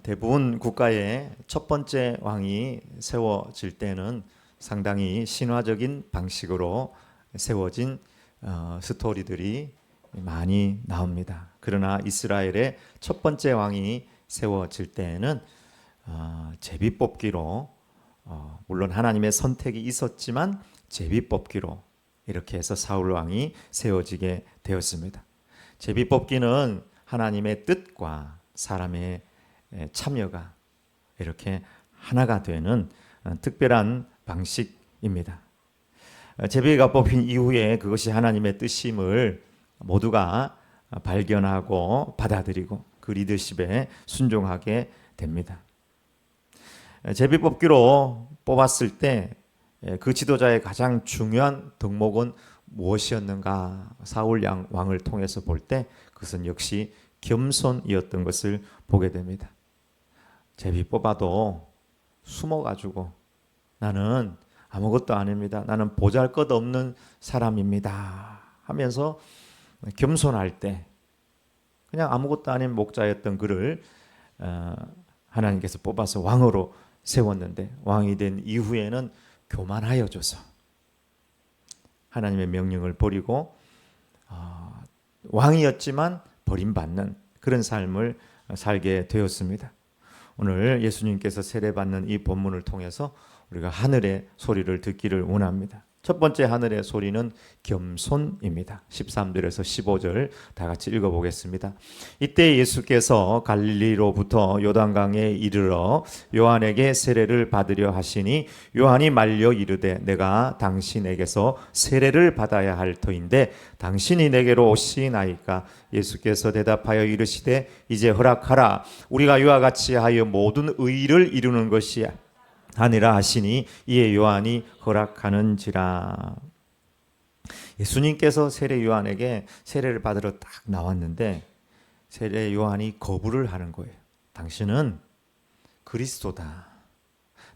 대부분 국가의 첫 번째 왕이 세워질 때는 상당히 신화적인 방식으로 세워진 스토리들이 많이 나옵니다. 그러나 이스라엘의 첫 번째 왕이 세워질 때에는 제비뽑기로 물론 하나님의 선택이 있었지만 제비뽑기로 이렇게 해서 사울 왕이 세워지게 되었습니다. 제비뽑기는 하나님의 뜻과 사람의 참여가 이렇게 하나가 되는 특별한 방식입니다. 제비가 뽑힌 이후에 그것이 하나님의 뜻임을 모두가 발견하고 받아들이고 그 리더십에 순종하게 됩니다. 제비 뽑기로 뽑았을 때 그 지도자의 가장 중요한 덕목은 무엇이었는가? 사울 왕을 통해서 볼 때 그것은 역시 겸손이었던 것을 보게 됩니다. 제비 뽑아도 숨어가지고 나는 아무것도 아닙니다. 나는 보잘것없는 사람입니다. 하면서 겸손할 때 그냥 아무것도 아닌 목자였던 그를 하나님께서 뽑아서 왕으로 세웠는데 왕이 된 이후에는 교만하여져서 하나님의 명령을 버리고 왕이었지만 버림받는 그런 삶을 살게 되었습니다. 오늘 예수님께서 세례받는 이 본문을 통해서 우리가 하늘의 소리를 듣기를 원합니다. 첫 번째 하늘의 소리는 겸손입니다. 13절에서 15절 다 같이 읽어보겠습니다. 이때 예수께서 갈릴리로부터 요단강에 이르러 요한에게 세례를 받으려 하시니 요한이 말려 이르되 내가 당신에게서 세례를 받아야 할 터인데 당신이 내게로 오시나이까? 예수께서 대답하여 이르시되 이제 허락하라. 우리가 이와 같이 하여 모든 의를 이루는 것이야 아니라 하시니 이에 요한이 허락하는지라. 예수님께서 세례 요한에게 세례를 받으러 딱 나왔는데 세례 요한이 거부를 하는 거예요. 당신은 그리스도다.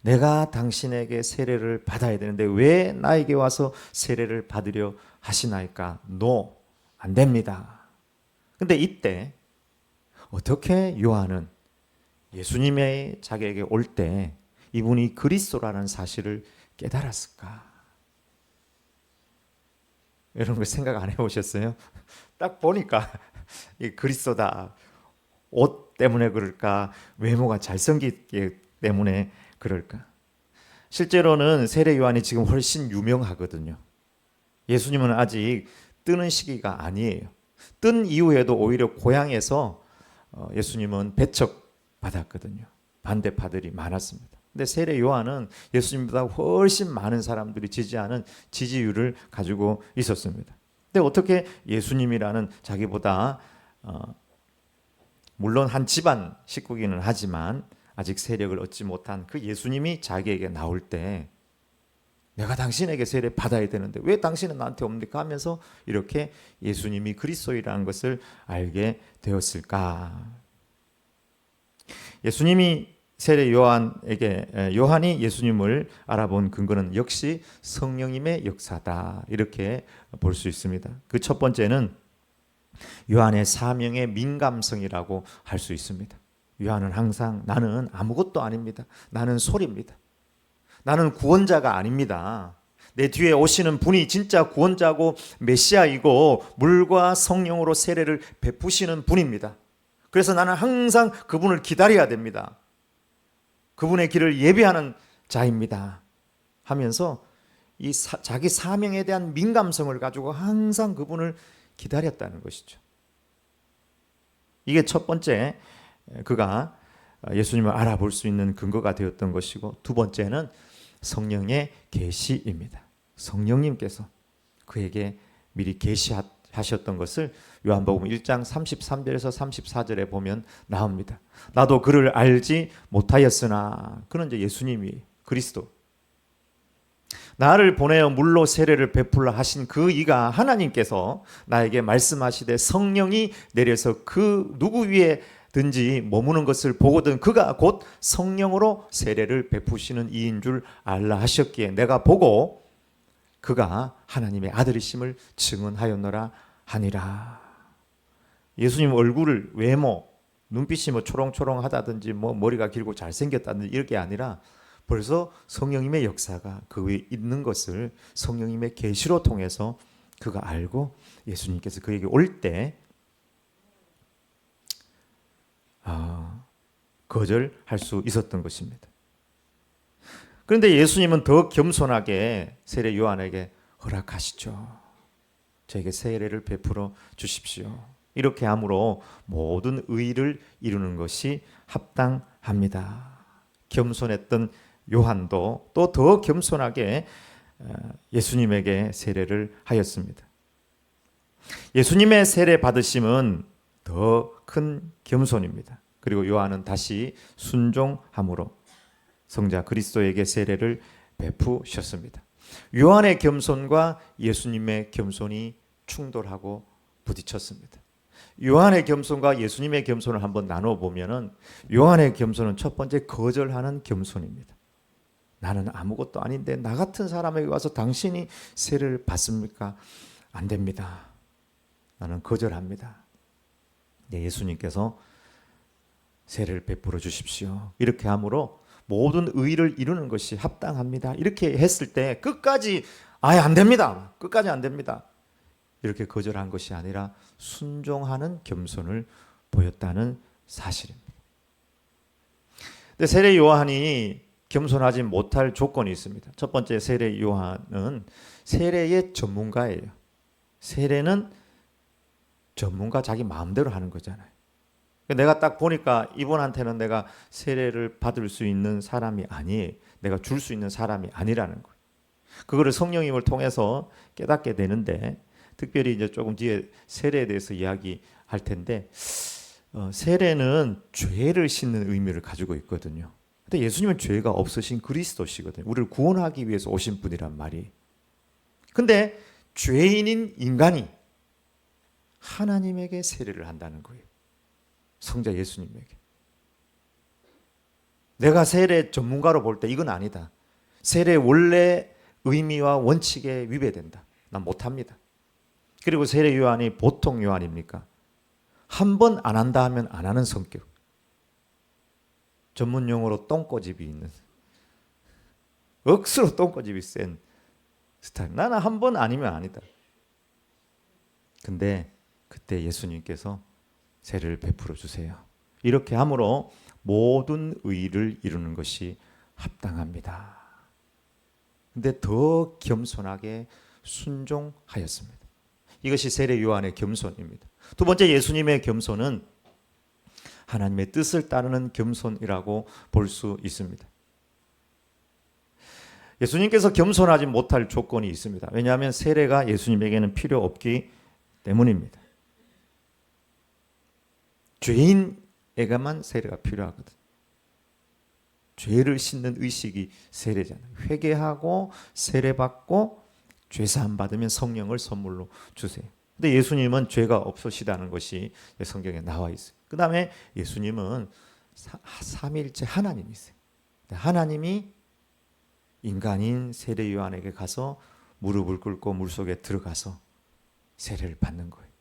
내가 당신에게 세례를 받아야 되는데 왜 나에게 와서 세례를 받으려 하시나이까? No, 안 됩니다. 근데 이때 어떻게 요한은 예수님의 자기에게 올 때 이분이 그리스도라는 사실을 깨달았을까? 이런 거 생각 안 해보셨어요? 딱 보니까 이 그리스도다. 옷 때문에 그럴까? 외모가 잘생기기 때문에 그럴까? 실제로는 세례 요한이 지금 훨씬 유명하거든요. 예수님은 아직 뜨는 시기가 아니에요. 뜬 이후에도 오히려 고향에서 예수님은 배척받았거든요. 반대파들이 많았습니다. 근데 세례 요한은 예수님보다 훨씬 많은 사람들이 지지하는 지지율을 가지고 있었습니다. 근데 어떻게 예수님이라는 자기보다 물론 한 집안 식구기는 하지만 아직 세력을 얻지 못한 그 예수님이 자기에게 나올 때 내가 당신에게 세례 받아야 되는데 왜 당신은 나한테 옵니까? 하면서 이렇게 예수님이 그리스도이라는 것을 알게 되었을까? 예수님이 세례 요한에게 요한이 예수님을 알아본 근거는 역시 성령님의 역사다. 이렇게 볼 수 있습니다. 그 첫 번째는 요한의 사명의 민감성이라고 할 수 있습니다. 요한은 항상 나는 아무것도 아닙니다. 나는 소리입니다. 나는 구원자가 아닙니다. 내 뒤에 오시는 분이 진짜 구원자고 메시아이고 물과 성령으로 세례를 베푸시는 분입니다. 그래서 나는 항상 그분을 기다려야 됩니다. 그분의 길을 예배하는 자입니다. 하면서 이 자기 사명에 대한 민감성을 가지고 항상 그분을 기다렸다는 것이죠. 이게 첫 번째 그가 예수님을 알아볼 수 있는 근거가 되었던 것이고 두 번째는 성령의 계시입니다. 성령님께서 그에게 미리 계시하셨던 것을 요한복음 1장 33절에서 34절에 보면 나옵니다. 나도 그를 알지 못하였으나 그는 이제 예수님이 그리스도 나를 보내어 물로 세례를 베풀라 하신 그 이가 하나님께서 나에게 말씀하시되 성령이 내려서 그 누구 위에든지 머무는 것을 보거든 그가 곧 성령으로 세례를 베푸시는 이인 줄 알라 하셨기에 내가 보고 그가 하나님의 아들이심을 증언하였노라 하니라. 예수님 얼굴을 외모 눈빛이 뭐 초롱초롱하다든지 뭐 머리가 길고 잘생겼다든지 이런 게 아니라 벌써 성령님의 역사가 그 위에 있는 것을 성령님의 계시로 통해서 그가 알고 예수님께서 그에게 올 때 거절할 수 있었던 것입니다. 그런데 예수님은 더 겸손하게 세례 요한에게 허락하시죠. 저에게 세례를 베풀어 주십시오. 이렇게 함으로 모든 의를 이루는 것이 합당합니다. 겸손했던 요한도 또 더 겸손하게 예수님에게 세례를 하였습니다. 예수님의 세례 받으심은 더 큰 겸손입니다. 그리고 요한은 다시 순종함으로 성자 그리스도에게 세례를 베푸셨습니다. 요한의 겸손과 예수님의 겸손이 충돌하고 부딪혔습니다. 요한의 겸손과 예수님의 겸손을 한번 나눠 보면은 요한의 겸손은 첫 번째 거절하는 겸손입니다. 나는 아무것도 아닌데 나 같은 사람에게 와서 당신이 세례를 받습니까? 안 됩니다. 나는 거절합니다. 예수님께서 세례를 베풀어 주십시오. 이렇게 함으로 모든 의를 이루는 것이 합당합니다. 이렇게 했을 때 끝까지 아예 안 됩니다. 끝까지 안 됩니다. 이렇게 거절한 것이 아니라 순종하는 겸손을 보였다는 사실입니다. 근데 세례 요한이 겸손하지 못할 조건이 있습니다. 첫 번째, 세례 요한은 세례의 전문가예요. 세례는 전문가 자기 마음대로 하는 거잖아요. 내가 딱 보니까 이분한테는 내가 세례를 받을 수 있는 사람이 아니에요. 내가 줄 수 있는 사람이 아니라는 거예요. 그거를 성령님을 통해서 깨닫게 되는데, 특별히 이제 조금 뒤에 세례에 대해서 이야기할 텐데, 세례는 죄를 씻는 의미를 가지고 있거든요. 근데 예수님은 죄가 없으신 그리스도시거든요. 우리를 구원하기 위해서 오신 분이란 말이에요. 근데 죄인인 인간이 하나님에게 세례를 한다는 거예요. 성자 예수님에게. 내가 세례 전문가로 볼 때 이건 아니다. 세례의 원래 의미와 원칙에 위배된다. 난 못합니다. 그리고 세례 요한이 보통 요한입니까? 한 번 안 한다 하면 안 하는 성격. 전문 용어로 똥꼬집이 있는, 억수로 똥꼬집이 센 스타일. 나는 한 번 아니면 아니다. 근데 그때 예수님께서 세례를 베풀어 주세요. 이렇게 함으로 모든 의를 이루는 것이 합당합니다. 근데 더 겸손하게 순종하였습니다. 이것이 세례 요한의 겸손입니다. 두 번째, 예수님의 겸손은 하나님의 뜻을 따르는 겸손이라고 볼 수 있습니다. 예수님께서 겸손하지 못할 조건이 있습니다. 왜냐하면 세례가 예수님에게는 필요 없기 때문입니다. 죄인에게만 세례가 필요하거든. 죄를 씻는 의식이 세례잖아요. 회개하고 세례받고 죄사함 받으면 성령을 선물로 주세요. 근데 예수님은 죄가 없으시다는 것이 성경에 나와 있어요. 그 다음에 예수님은 삼위일체 하나님이세요. 하나님이 인간인 세례 요한에게 가서 무릎을 꿇고 물속에 들어가서 세례를 받는 거예요.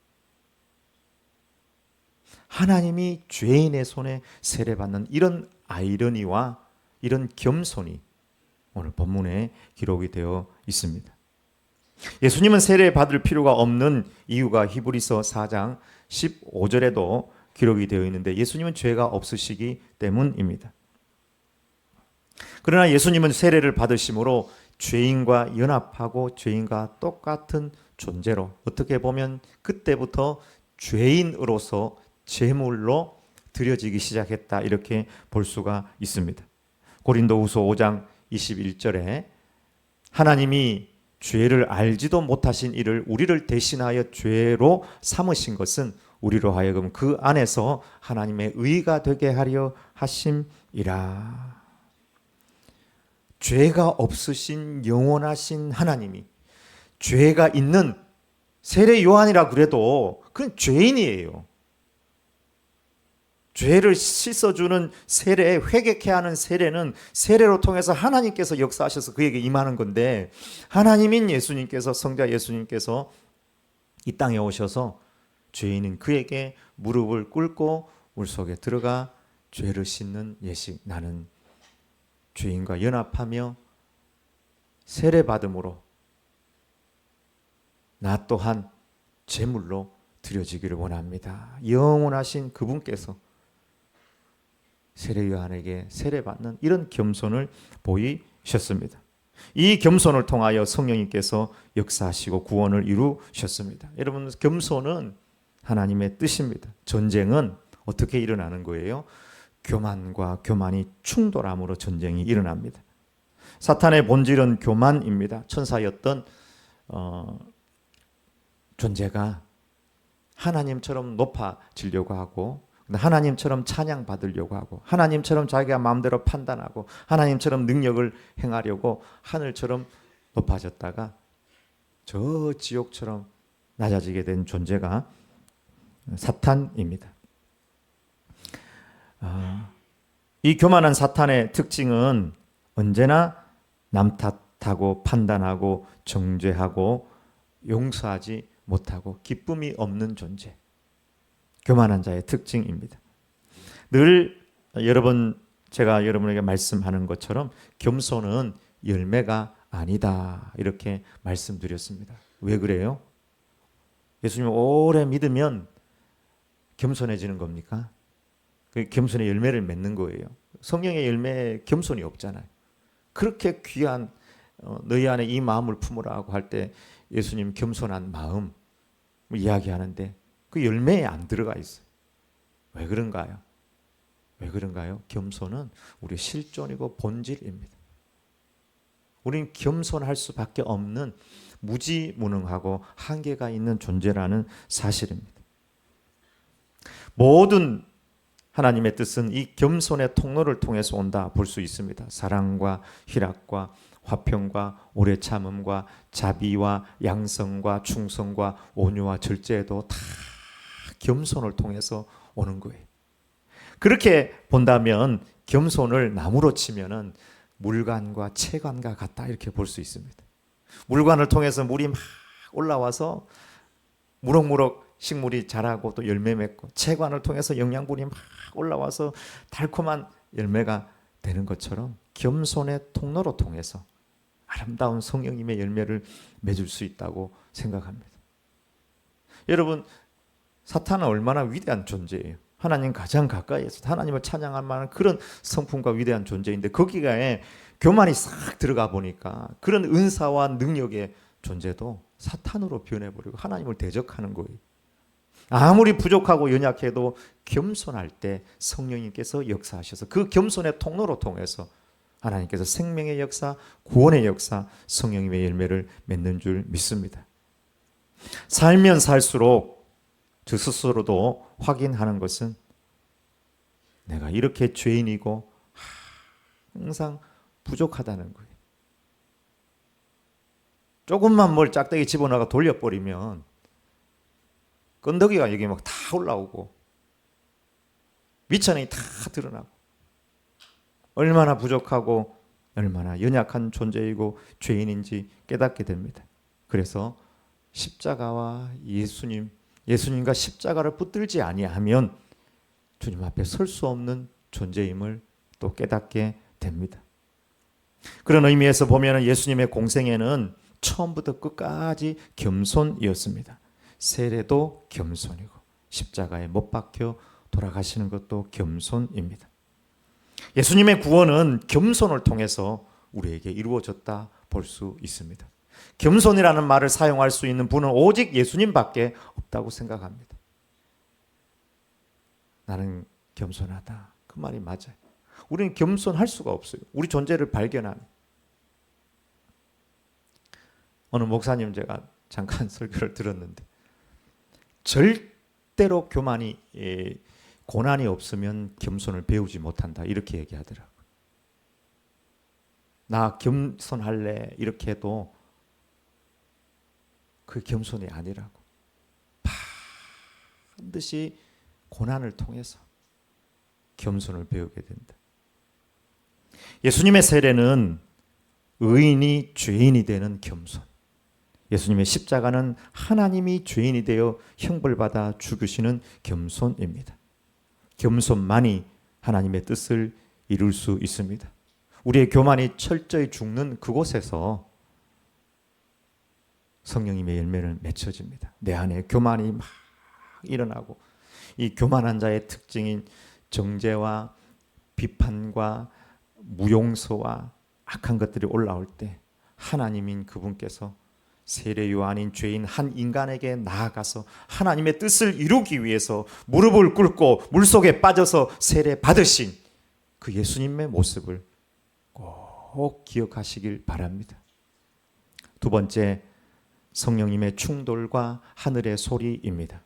하나님이 죄인의 손에 세례받는 이런 아이러니와 이런 겸손이 오늘 본문에 기록이 되어 있습니다. 예수님은 세례 받을 필요가 없는 이유가 히브리서 4장 15절에도 기록이 되어 있는데, 예수님은 죄가 없으시기 때문입니다. 그러나 예수님은 세례를 받으심으로 죄인과 연합하고 죄인과 똑같은 존재로, 어떻게 보면 그때부터 죄인으로서 제물로 드려지기 시작했다, 이렇게 볼 수가 있습니다. 고린도후서 5장 21절에 하나님이 죄를 알지도 못하신 이를 우리를 대신하여 죄로 삼으신 것은 우리로 하여금 그 안에서 하나님의 의가 되게 하려 하심이라. 죄가 없으신 영원하신 하나님이 죄가 있는 세례 요한이라 그래도 그건 죄인이에요. 죄를 씻어주는 세례, 회개케 하는 세례는 세례로 통해서 하나님께서 역사하셔서 그에게 임하는 건데, 하나님인 예수님께서, 성자 예수님께서 이 땅에 오셔서 죄인인 그에게 무릎을 꿇고 우리 속에 들어가 죄를 씻는 예식, 나는 죄인과 연합하며 세례받음으로 나 또한 제물로 드려지기를 원합니다. 영원하신 그분께서 세례요한에게 세례받는 이런 겸손을 보이셨습니다. 이 겸손을 통하여 성령님께서 역사하시고 구원을 이루셨습니다. 여러분, 겸손은 하나님의 뜻입니다. 전쟁은 어떻게 일어나는 거예요? 교만과 교만이 충돌함으로 전쟁이 일어납니다. 사탄의 본질은 교만입니다. 천사였던 존재가 하나님처럼 높아지려고 하고, 하나님처럼 찬양받으려고 하고, 하나님처럼 자기가 마음대로 판단하고, 하나님처럼 능력을 행하려고 하늘처럼 높아졌다가 저 지옥처럼 낮아지게 된 존재가 사탄입니다. 이 교만한 사탄의 특징은 언제나 남 탓하고 판단하고 정죄하고 용서하지 못하고 기쁨이 없는 존재, 교만한 자의 특징입니다. 늘 제가 여러분에게 말씀하는 것처럼 겸손은 열매가 아니다, 이렇게 말씀드렸습니다. 왜 그래요? 예수님을 오래 믿으면 겸손해지는 겁니까? 그 겸손의 열매를 맺는 거예요. 성령의 열매에 겸손이 없잖아요. 그렇게 귀한 너희 안에 이 마음을 품으라고 할 때 예수님 겸손한 마음 이야기하는데 그 열매에 안 들어가 있어요. 왜 그런가요? 왜 그런가요? 겸손은 우리의 실존이고 본질입니다. 우리는 겸손할 수밖에 없는 무지무능하고 한계가 있는 존재라는 사실입니다. 모든 하나님의 뜻은 이 겸손의 통로를 통해서 온다 볼 수 있습니다. 사랑과 희락과 화평과 오래 참음과 자비와 양성과 충성과 온유와 절제도 다 겸손을 통해서 오는 거예요. 그렇게 본다면 겸손을 나무로 치면은 물관과 채관과 같다, 이렇게 볼 수 있습니다. 물관을 통해서 물이 막 올라와서 무럭무럭 식물이 자라고 또 열매 맺고, 채관을 통해서 영양분이 막 올라와서 달콤한 열매가 되는 것처럼 겸손의 통로로 통해서 아름다운 성령님의 열매를 맺을 수 있다고 생각합니다. 여러분, 사탄은 얼마나 위대한 존재예요. 하나님 가장 가까이에서 하나님을 찬양할 만한 그런 성품과 위대한 존재인데, 거기에 교만이 싹 들어가 보니까 그런 은사와 능력의 존재도 사탄으로 변해버리고 하나님을 대적하는 거예요. 아무리 부족하고 연약해도 겸손할 때 성령님께서 역사하셔서 그 겸손의 통로로 통해서 하나님께서 생명의 역사, 구원의 역사, 성령님의 열매를 맺는 줄 믿습니다. 살면 살수록 저 스스로도 확인하는 것은 내가 이렇게 죄인이고 항상 부족하다는 거예요. 조금만 뭘 짝대기 집어넣어 돌려버리면 건더기가 여기 막 다 올라오고 미천이 다 드러나고 얼마나 부족하고 얼마나 연약한 존재이고 죄인인지 깨닫게 됩니다. 그래서 십자가와 예수님과 십자가를 붙들지 아니하면 주님 앞에 설 수 없는 존재임을 또 깨닫게 됩니다. 그런 의미에서 보면 예수님의 공생애는 처음부터 끝까지 겸손이었습니다. 세례도 겸손이고 십자가에 못 박혀 돌아가시는 것도 겸손입니다. 예수님의 구원은 겸손을 통해서 우리에게 이루어졌다 볼 수 있습니다. 겸손이라는 말을 사용할 수 있는 분은 오직 예수님밖에 없다고 생각합니다. 나는 겸손하다, 그 말이 맞아요. 우리는 겸손할 수가 없어요. 우리 존재를 발견하면. 어느 목사님 제가 잠깐 설교를 들었는데 절대로 고난이 없으면 겸손을 배우지 못한다, 이렇게 얘기하더라고요. 나 겸손할래 이렇게 해도 그 겸손이 아니라고. 반드시 고난을 통해서 겸손을 배우게 된다. 예수님의 세례는 의인이 죄인이 되는 겸손. 예수님의 십자가는 하나님이 죄인이 되어 형벌받아 죽으시는 겸손입니다. 겸손만이 하나님의 뜻을 이룰 수 있습니다. 우리의 교만이 철저히 죽는 그곳에서 성령님의 열매는 맺혀집니다. 내 안에 교만이 막 일어나고, 이 교만한 자의 특징인 정죄와 비판과 무용서와 악한 것들이 올라올 때 하나님인 그분께서 세례 요한인 죄인 한 인간에게 나아가서 하나님의 뜻을 이루기 위해서 무릎을 꿇고 물속에 빠져서 세례 받으신 그 예수님의 모습을 꼭 기억하시길 바랍니다. 두 번째, 성령님의 충돌과 하늘의 소리입니다.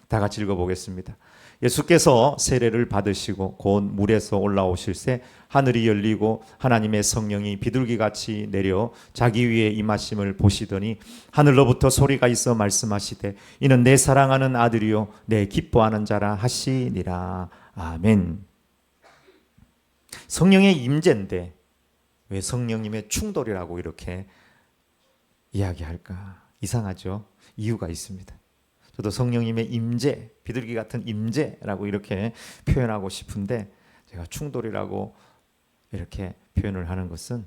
다 같이 읽어보겠습니다. 예수께서 세례를 받으시고 곧 물에서 올라오실새 하늘이 열리고 하나님의 성령이 비둘기같이 내려 자기 위에 임하심을 보시더니 하늘로부터 소리가 있어 말씀하시되 이는 내 사랑하는 아들이요 내 기뻐하는 자라 하시니라. 아멘. 성령의 임재인데 왜 성령님의 충돌이라고 이렇게 이야기할까? 이상하죠? 이유가 있습니다. 저도 성령님의 임재, 비둘기 같은 임재라고 이렇게 표현하고 싶은데 제가 충돌이라고 이렇게 표현을 하는 것은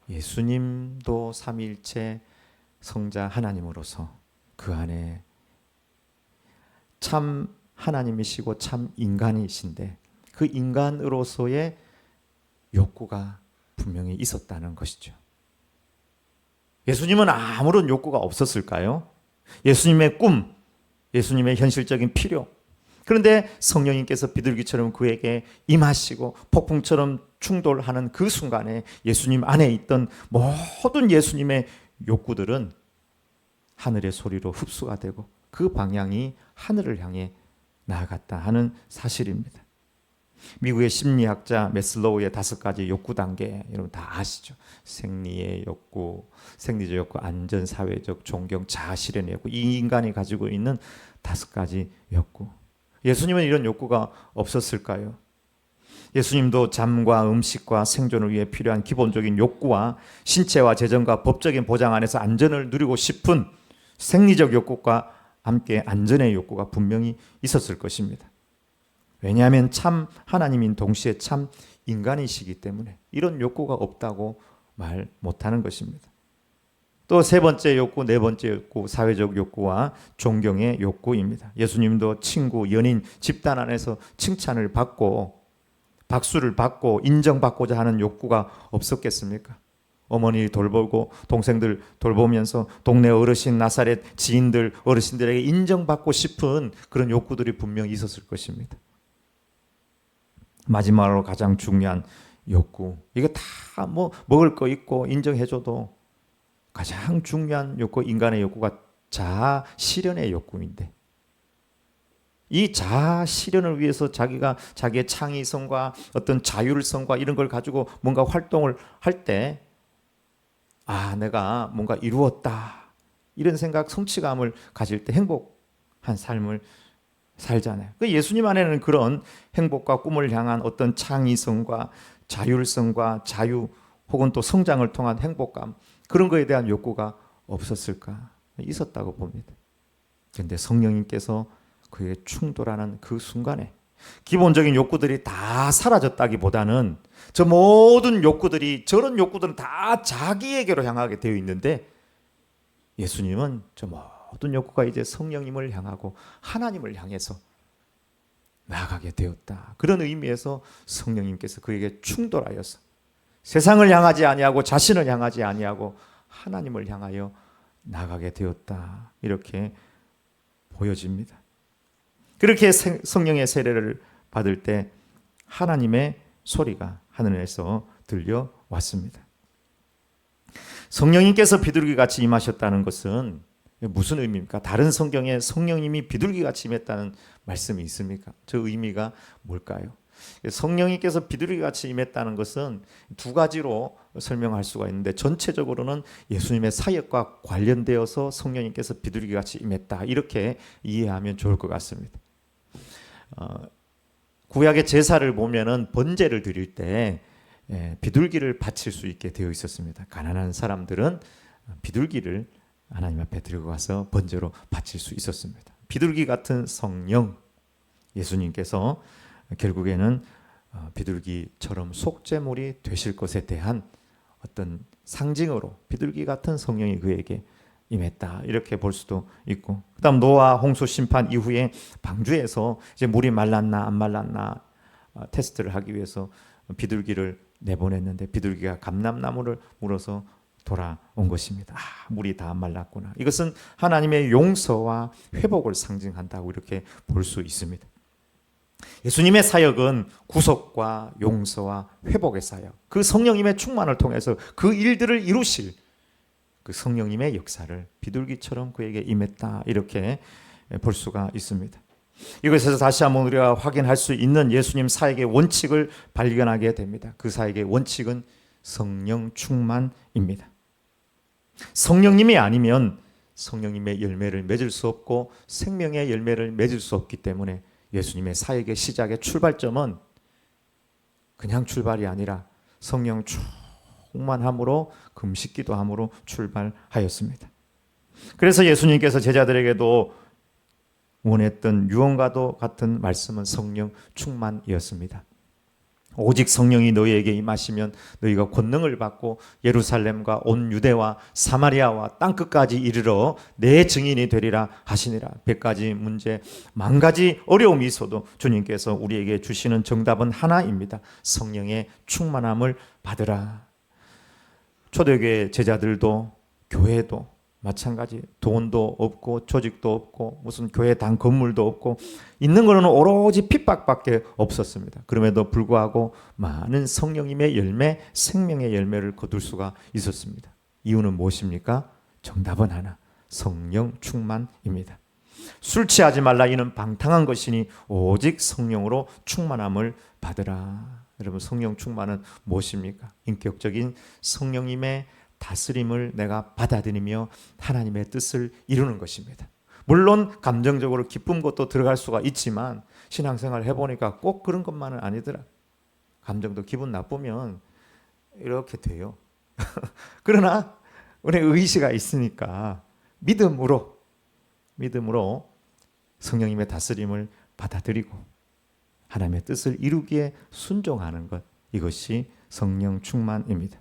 예수님도 삼위일체 성자 하나님으로서 그 안에 참 하나님이시고 참 인간이신데 그 인간으로서의 욕구가 분명히 있었다는 것이죠. 예수님은 아무런 욕구가 없었을까요? 예수님의 꿈, 예수님의 현실적인 필요. 그런데 성령님께서 비둘기처럼 그에게 임하시고 폭풍처럼 충돌하는 그 순간에 예수님 안에 있던 모든 예수님의 욕구들은 하늘의 소리로 흡수가 되고 그 방향이 하늘을 향해 나아갔다 하는 사실입니다. 미국의 심리학자 매슬로우의 5가지 욕구 단계, 여러분 다 아시죠? 생리의 욕구, 생리적 욕구, 안전, 사회적, 존경, 자아 실현의 욕구. 이 인간이 가지고 있는 5가지 욕구. 예수님은 이런 욕구가 없었을까요? 예수님도 잠과 음식과 생존을 위해 필요한 기본적인 욕구와 신체와 재정과 법적인 보장 안에서 안전을 누리고 싶은 생리적 욕구와 함께 안전의 욕구가 분명히 있었을 것입니다. 왜냐하면 참 하나님인 동시에 참 인간이시기 때문에 이런 욕구가 없다고 말 못하는 것입니다. 또 세 번째 욕구, 네 번째 욕구, 사회적 욕구와 존경의 욕구입니다. 예수님도 친구, 연인, 집단 안에서 칭찬을 받고 박수를 받고 인정받고자 하는 욕구가 없었겠습니까? 어머니 돌보고 동생들 돌보면서 동네 어르신, 나사렛 지인들, 어르신들에게 인정받고 싶은 그런 욕구들이 분명히 있었을 것입니다. 마지막으로 가장 중요한 욕구, 이거 다 뭐 먹을 거 있고 인정해줘도 가장 중요한 욕구, 인간의 욕구가 자아 실현의 욕구인데 이 자아 실현을 위해서 자기가 자기의 창의성과 어떤 자율성과 이런 걸 가지고 뭔가 활동을 할 때 내가 뭔가 이루었다 이런 생각, 성취감을 가질 때 행복한 삶을 살잖아요. 예수님 안에는 그런 행복과 꿈을 향한 어떤 창의성과 자율성과 자유 혹은 또 성장을 통한 행복감, 그런 거에 대한 욕구가 없었을까? 있었다고 봅니다. 그런데 성령님께서 그에 충돌하는 그 순간에 기본적인 욕구들이 다 사라졌다기보다는 저 모든 욕구들이, 저런 욕구들은 다 자기에게로 향하게 되어 있는데 예수님은 저 모든 욕구가 이제 성령님을 향하고 하나님을 향해서 나아가게 되었다. 그런 의미에서 성령님께서 그에게 충돌하여서 세상을 향하지 아니하고 자신을 향하지 아니하고 하나님을 향하여 나가게 되었다. 이렇게 보여집니다. 그렇게 성령의 세례를 받을 때 하나님의 소리가 하늘에서 들려왔습니다. 성령님께서 비둘기같이 임하셨다는 것은 무슨 의미입니까? 다른 성경에 성령님이 비둘기같이 임했다는 말씀이 있습니까? 저 의미가 뭘까요? 성령님께서 비둘기같이 임했다는 것은 두 가지로 설명할 수가 있는데 전체적으로는 예수님의 사역과 관련되어서 성령님께서 비둘기같이 임했다 이렇게 이해하면 좋을 것 같습니다. 구약의 제사를 보면은 번제를 드릴 때 비둘기를 바칠 수 있게 되어 있었습니다. 가난한 사람들은 비둘기를 하나님 앞에 들고 가서 번제로 바칠 수 있었습니다. 비둘기 같은 성령, 예수님께서 결국에는 비둘기처럼 속죄물이 되실 것에 대한 어떤 상징으로 비둘기 같은 성령이 그에게 임했다, 이렇게 볼 수도 있고, 그다음 노아 홍수 심판 이후에 방주에서 이제 물이 말랐나 안 말랐나 테스트를 하기 위해서 비둘기를 내보냈는데 비둘기가 감람나무를 물어서 돌아온 것입니다. 물이 다 말랐구나. 이것은 하나님의 용서와 회복을 상징한다고 이렇게 볼 수 있습니다. 예수님의 사역은 구속과 용서와 회복의 사역, 그 성령님의 충만을 통해서 그 일들을 이루실 그 성령님의 역사를 비둘기처럼 그에게 임했다, 이렇게 볼 수가 있습니다. 이것에서 다시 한번 우리가 확인할 수 있는 예수님 사역의 원칙을 발견하게 됩니다. 그 사역의 원칙은 성령 충만입니다. 성령님이 아니면 성령님의 열매를 맺을 수 없고 생명의 열매를 맺을 수 없기 때문에 예수님의 사역의 시작의 출발점은 그냥 출발이 아니라 성령 충만함으로 금식기도함으로 출발하였습니다. 그래서 예수님께서 제자들에게도 원했던 유언과도 같은 말씀은 성령 충만이었습니다. 오직 성령이 너희에게 임하시면 너희가 권능을 받고 예루살렘과 온 유대와 사마리아와 땅끝까지 이르러 내 증인이 되리라 하시니라. 100가지 문제, 10,000가지 어려움이 있어도 주님께서 우리에게 주시는 정답은 하나입니다. 성령의 충만함을 받으라. 초대교회 제자들도 교회도 마찬가지, 돈도 없고 조직도 없고 무슨 교회당 건물도 없고 있는 거는 오로지 핍박밖에 없었습니다. 그럼에도 불구하고 많은 성령님의 열매, 생명의 열매를 거둘 수가 있었습니다. 이유는 무엇입니까? 정답은 하나, 성령 충만입니다. 술 취하지 말라, 이는 방탕한 것이니 오직 성령으로 충만함을 받으라. 여러분, 성령 충만은 무엇입니까? 인격적인 성령님의 다스림을 내가 받아들이며 하나님의 뜻을 이루는 것입니다. 물론 감정적으로 기쁜 것도 들어갈 수가 있지만 신앙생활 해보니까 꼭 그런 것만은 아니더라. 감정도 기분 나쁘면 이렇게 돼요. 그러나 우리 의지가 있으니까 믿음으로 성령님의 다스림을 받아들이고 하나님의 뜻을 이루기에 순종하는 것, 이것이 성령 충만입니다.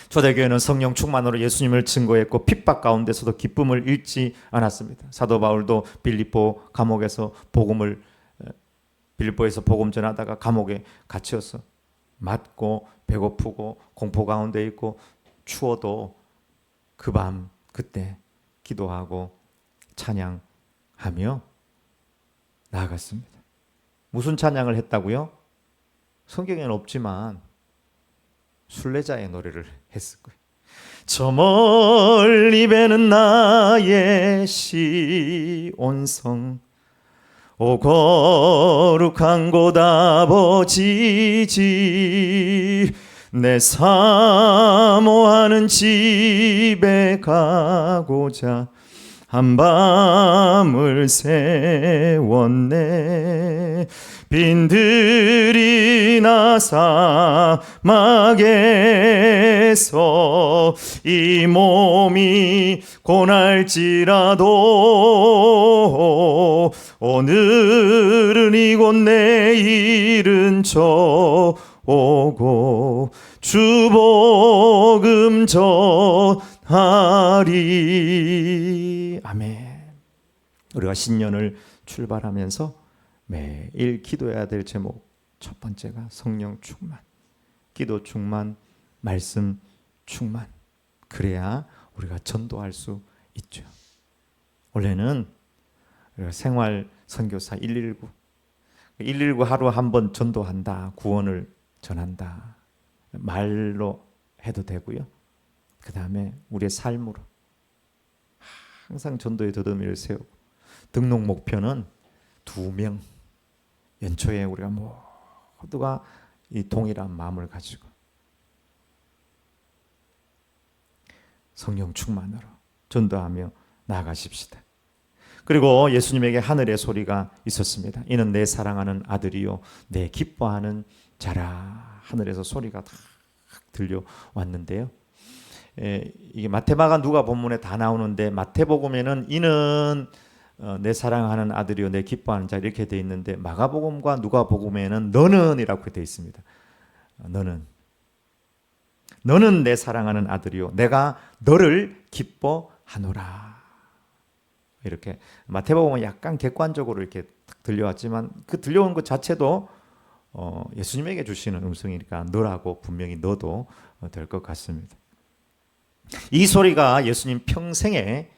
초대교회는 성령 충만으로 예수님을 증거했고 핍박 가운데서도 기쁨을 잃지 않았습니다. 사도 바울도 빌립보에서 복음 전하다가 감옥에 갇혀서 맞고 배고프고 공포 가운데 있고 추워도 그 밤 그때 기도하고 찬양하며 나아갔습니다. 무슨 찬양을 했다고요? 성경에는 없지만 순례자의 노래를 했을 거예요. 저 멀리 배는 나의 시온성, 오 거룩한 곳 아버지 집, 내 사모하는 집에 가고자 한밤을 새웠네. 빈들이나 사막에서 이 몸이 고날지라도 오늘은 이곳 내일은 저 오고 주 복음 전하리. 아멘. 우리가 신년을 출발하면서 매일 기도해야 될 제목, 첫 번째가 성령 충만, 기도 충만, 말씀 충만. 그래야 우리가 전도할 수 있죠. 원래는 우리가 생활 선교사 119 하루 한 번 전도한다, 구원을 전한다, 말로 해도 되고요. 그 다음에 우리의 삶으로 항상 전도의 더듬이를 세우고, 등록 목표는 2명, 연초에 우리가 모두가 이 동일한 마음을 가지고 성령 충만으로 전도하며 나아가십시다. 그리고 예수님에게 하늘의 소리가 있었습니다. 이는 내 사랑하는 아들이요 내 기뻐하는 자라. 하늘에서 소리가 다 들려왔는데요. 이게 마태, 마가, 누가 본문에 다 나오는데 마태복음에는 이는 내 사랑하는 아들이요 내 기뻐하는 자 이렇게 돼 있는데 마가복음과 누가복음에는 너는 이라고 돼 있습니다. 너는 내 사랑하는 아들이요 내가 너를 기뻐하노라. 이렇게 마태복음은 약간 객관적으로 이렇게 들려왔지만 그 들려온 것 자체도 예수님에게 주시는 음성이니까 너라고 분명히 너도 될 것 같습니다. 이 소리가 예수님 평생에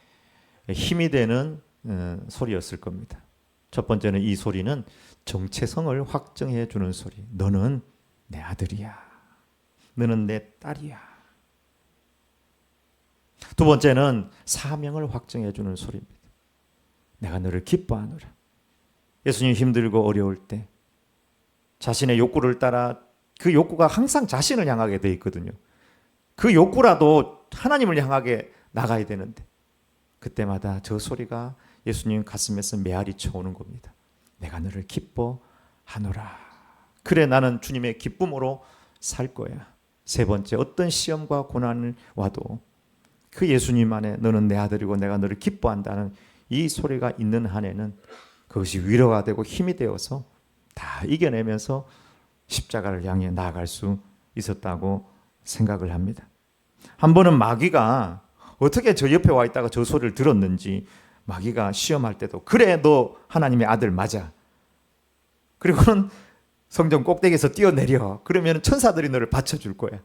힘이 되는 소리였을 겁니다. 첫 번째는 이 소리는 정체성을 확정해 주는 소리. 너는 내 아들이야. 너는 내 딸이야. 두 번째는 사명을 확정해 주는 소리입니다. 내가 너를 기뻐하노라. 예수님 힘들고 어려울 때 자신의 욕구를 따라 그 욕구가 항상 자신을 향하게 돼 있거든요. 그 욕구라도 하나님을 향하게 나가야 되는데 그때마다 저 소리가 예수님 가슴에서 메아리 쳐오는 겁니다. 내가 너를 기뻐하노라. 그래 나는 주님의 기쁨으로 살 거야. 세 번째 어떤 시험과 고난을 와도 그 예수님 안에 너는 내 아들이고 내가 너를 기뻐한다는 이 소리가 있는 한에는 그것이 위로가 되고 힘이 되어서 다 이겨내면서 십자가를 향해 나아갈 수 있었다고 생각을 합니다. 한 번은 마귀가 어떻게 저 옆에 와 있다가 저 소리를 들었는지 마귀가 시험할 때도 그래 너 하나님의 아들 맞아. 그리고는 성전 꼭대기에서 뛰어내려. 그러면 천사들이 너를 받쳐줄 거야.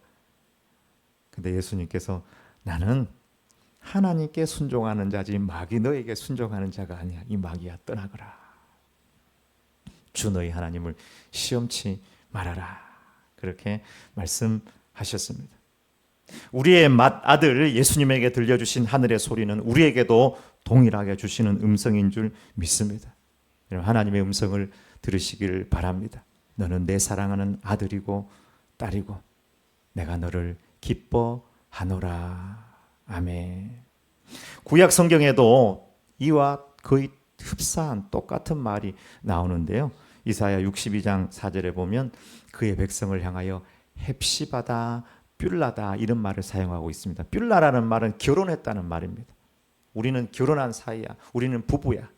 근데 예수님께서 나는 하나님께 순종하는 자지 마귀 너에게 순종하는 자가 아니야. 이 마귀야 떠나거라. 주 너희 하나님을 시험치 말아라. 그렇게 말씀하셨습니다. 우리의 맏아들 예수님에게 들려주신 하늘의 소리는 우리에게도 동일하게 주시는 음성인 줄 믿습니다. 하나님의 음성을 들으시기를 바랍니다. 너는 내 사랑하는 아들이고 딸이고 내가 너를 기뻐하노라. 아멘. 구약 성경에도 이와 거의 흡사한 똑같은 말이 나오는데요. 이사야 62장 4절에 보면 그의 백성을 향하여 헵시바다 뷸라다 이런 말을 사용하고 있습니다. 뷸라라는 말은 결혼했다는 말입니다. 우리는 결혼한 사이야. 우리는 부부야.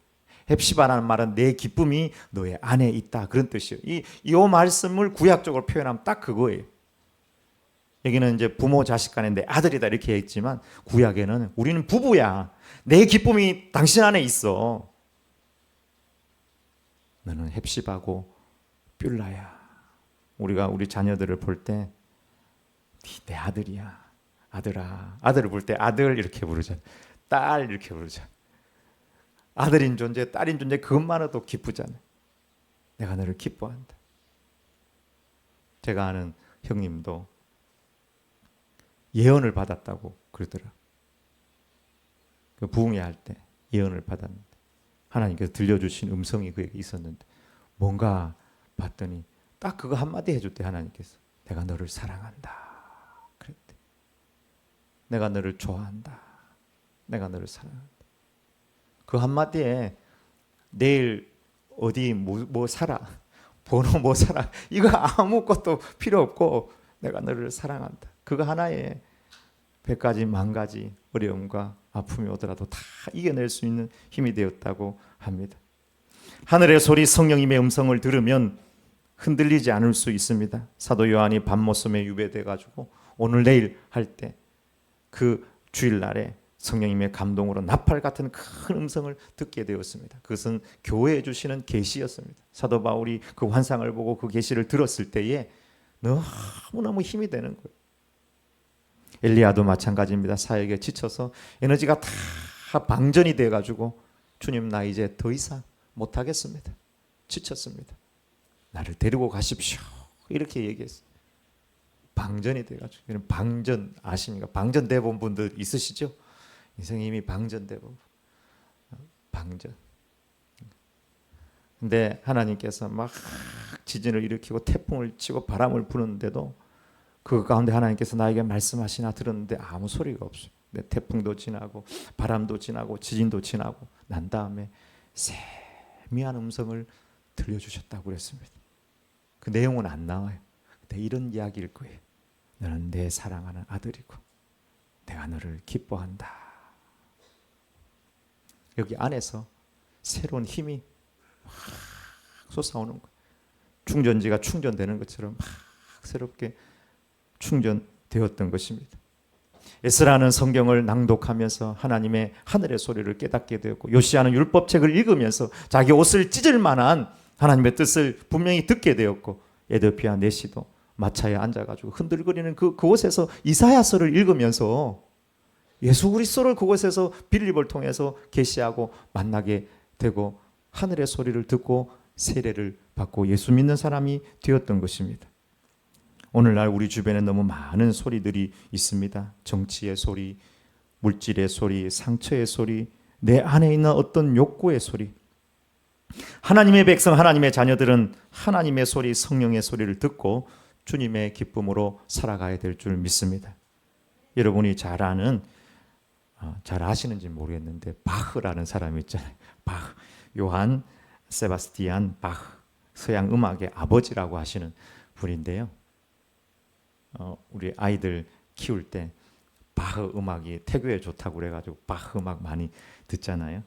헵시바라는 말은 내 기쁨이 너의 안에 있다 그런 뜻이에요. 이 말씀을 구약적으로 표현하면 딱 그거예요. 여기는 이제 부모 자식 간에 내 아들이다 이렇게 했지만 구약에는 우리는 부부야. 내 기쁨이 당신 안에 있어. 너는 헵시바고 뷸라야. 우리가 우리 자녀들을 볼 때 내 아들이야. 아들아. 아들을 볼 때 아들 이렇게 부르잖아. 딸 이렇게 부르잖아. 아들인 존재, 딸인 존재 그것만으로도 기쁘잖아. 내가 너를 기뻐한다. 제가 아는 형님도 예언을 받았다고 그러더라. 그 부흥회 할 때 예언을 받았는데 하나님께서 들려주신 음성이 그에게 있었는데 뭔가 봤더니 딱 그거 한마디 해줬대. 하나님께서 내가 너를 사랑한다 그랬대. 내가 너를 좋아한다. 내가 너를 사랑한다. 그 한마디에 내일 어디 뭐 사라, 번호 뭐 사라 이거 아무것도 필요 없고 내가 너를 사랑한다. 그거 하나에 100가지 10,000가지 어려움과 아픔이 오더라도 다 이겨낼 수 있는 힘이 되었다고 합니다. 하늘의 소리 성령님의 음성을 들으면 흔들리지 않을 수 있습니다. 사도 요한이 밤모섬에 유배돼 가지고 오늘 내일 할 때 그 주일날에 성령님의 감동으로 나팔 같은 큰 음성을 듣게 되었습니다. 그것은 교회에 주시는 계시였습니다. 사도 바울이 그 환상을 보고 그 계시를 들었을 때에 너무너무 힘이 되는 거예요. 엘리야도 마찬가지입니다. 사역에 지쳐서 에너지가 다 방전이 돼가지고 주님 나 이제 더 이상 못하겠습니다. 지쳤습니다. 나를 데리고 가십시오. 이렇게 얘기했어요. 방전이 돼가지고. 방전 아십니까? 방전돼 본 분들 있으시죠? 인생이 이미 방전돼 본 방전. 근데 하나님께서 막 지진을 일으키고 태풍을 치고 바람을 부는데도 그 가운데 하나님께서 나에게 말씀하시나 들었는데 아무 소리가 없어요. 태풍도 지나고 바람도 지나고 지진도 지나고 난 다음에 세미한 음성을 들려주셨다고 그랬습니다. 그 내용은 안 나와요. 근데 이런 이야기일 거예요. 너는 내 사랑하는 아들이고 내가 너를 기뻐한다. 여기 안에서 새로운 힘이 막 솟아오는 거예요. 충전지가 충전되는 것처럼 막 새롭게 충전되었던 것입니다. 에스라는 성경을 낭독하면서 하나님의 하늘의 소리를 깨닫게 되었고, 요시야는 율법책을 읽으면서 자기 옷을 찢을 만한 하나님의 뜻을 분명히 듣게 되었고, 에드피아 내시도 마차에 앉아가지고 흔들거리는 그곳에서 이사야서를 읽으면서 예수 그리스도를 그곳에서 빌립을 통해서 계시하고 만나게 되고, 하늘의 소리를 듣고 세례를 받고 예수 믿는 사람이 되었던 것입니다. 오늘날 우리 주변에 너무 많은 소리들이 있습니다. 정치의 소리, 물질의 소리, 상처의 소리, 내 안에 있는 어떤 욕구의 소리. 하나님의 백성, 하나님의 자녀들은 하나님의 소리, 성령의 소리를 듣고 주님의 기쁨으로 살아가야 될 줄 믿습니다. 여러분이 잘 아시는지 모르겠는데 바흐라는 사람이 있잖아요. 바흐, 요한 세바스티안 바흐, 서양 음악의 아버지라고 하시는 분인데요. 우리 아이들 키울 때 바흐 음악이 태교에 좋다고 그래가지고 바흐 음악 많이 듣잖아요.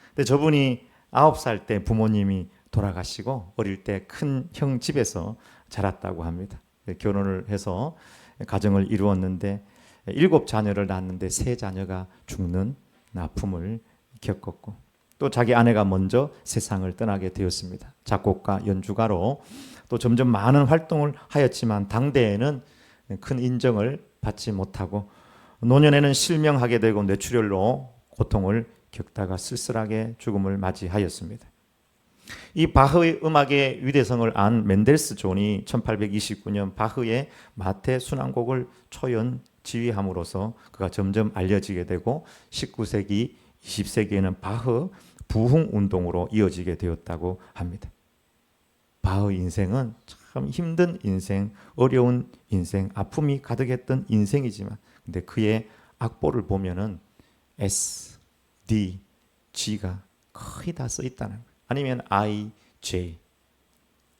근데 저분이 9살 때 부모님이 돌아가시고 어릴 때 큰 형 집에서 자랐다고 합니다. 결혼을 해서 가정을 이루었는데 7자녀를 낳았는데 3자녀가 죽는 아픔을 겪었고, 또 자기 아내가 먼저 세상을 떠나게 되었습니다. 작곡가, 연주가로 또 점점 많은 활동을 하였지만 당대에는 큰 인정을 받지 못하고 노년에는 실명하게 되고 뇌출혈로 고통을 겪다가 쓸쓸하게 죽음을 맞이하였습니다. 이 바흐의 음악의 위대성을 안 멘델스 존이 1829년 바흐의 마태 순환곡을 초연 지휘함으로써 그가 점점 알려지게 되고 19세기, 20세기에는 바흐 부흥 운동으로 이어지게 되었다고 합니다. 바흐 인생은 참 힘든 인생, 어려운 인생, 아픔이 가득했던 인생이지만 근데 그의 악보를 보면은 S, D, G가 거의 다 써 있다는 거예요. 아니면 I, J,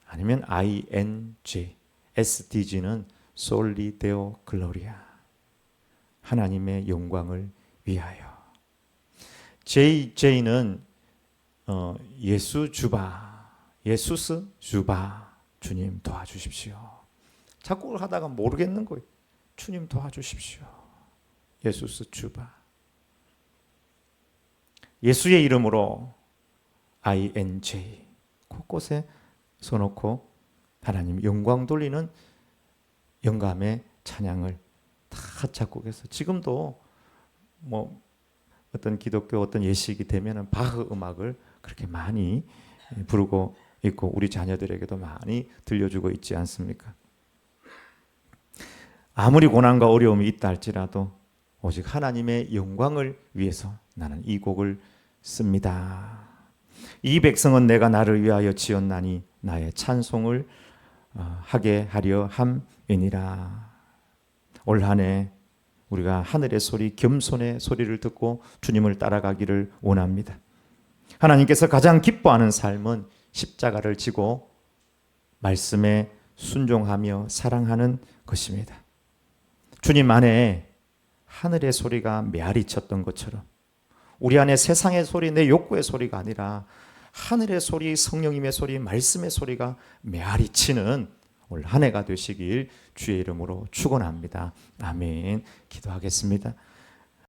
아니면 I, N, J. S, D, G는 Soli Deo Gloria, 하나님의 영광을 위하여. J, J는 예수 주바, 예수스 주바, 주님 도와주십시오. 작곡을 하다가 모르겠는 거예요. 주님 도와주십시오. 예수스 주바. 예수의 이름으로 INJ 곳곳에 써놓고 하나님 영광 돌리는 영감의 찬양을 다 작곡해서 지금도 뭐 어떤 기독교 어떤 예식이 되면은 바흐 음악을 그렇게 많이 부르고 있고 우리 자녀들에게도 많이 들려주고 있지 않습니까? 아무리 고난과 어려움이 있다 할지라도 오직 하나님의 영광을 위해서 나는 이 곡을 씁니다. 이 백성은 내가 나를 위하여 지었나니 나의 찬송을 하게 하려 함이니라. 올 한 해 우리가 하늘의 소리, 겸손의 소리를 듣고 주님을 따라가기를 원합니다. 하나님께서 가장 기뻐하는 삶은 십자가를 지고 말씀에 순종하며 사랑하는 것입니다. 주님 안에 하늘의 소리가 메아리쳤던 것처럼 우리 안에 세상의 소리, 내 욕구의 소리가 아니라 하늘의 소리, 성령님의 소리, 말씀의 소리가 메아리치는 올 한 해가 되시길 주의 이름으로 축원합니다. 아멘. 기도하겠습니다.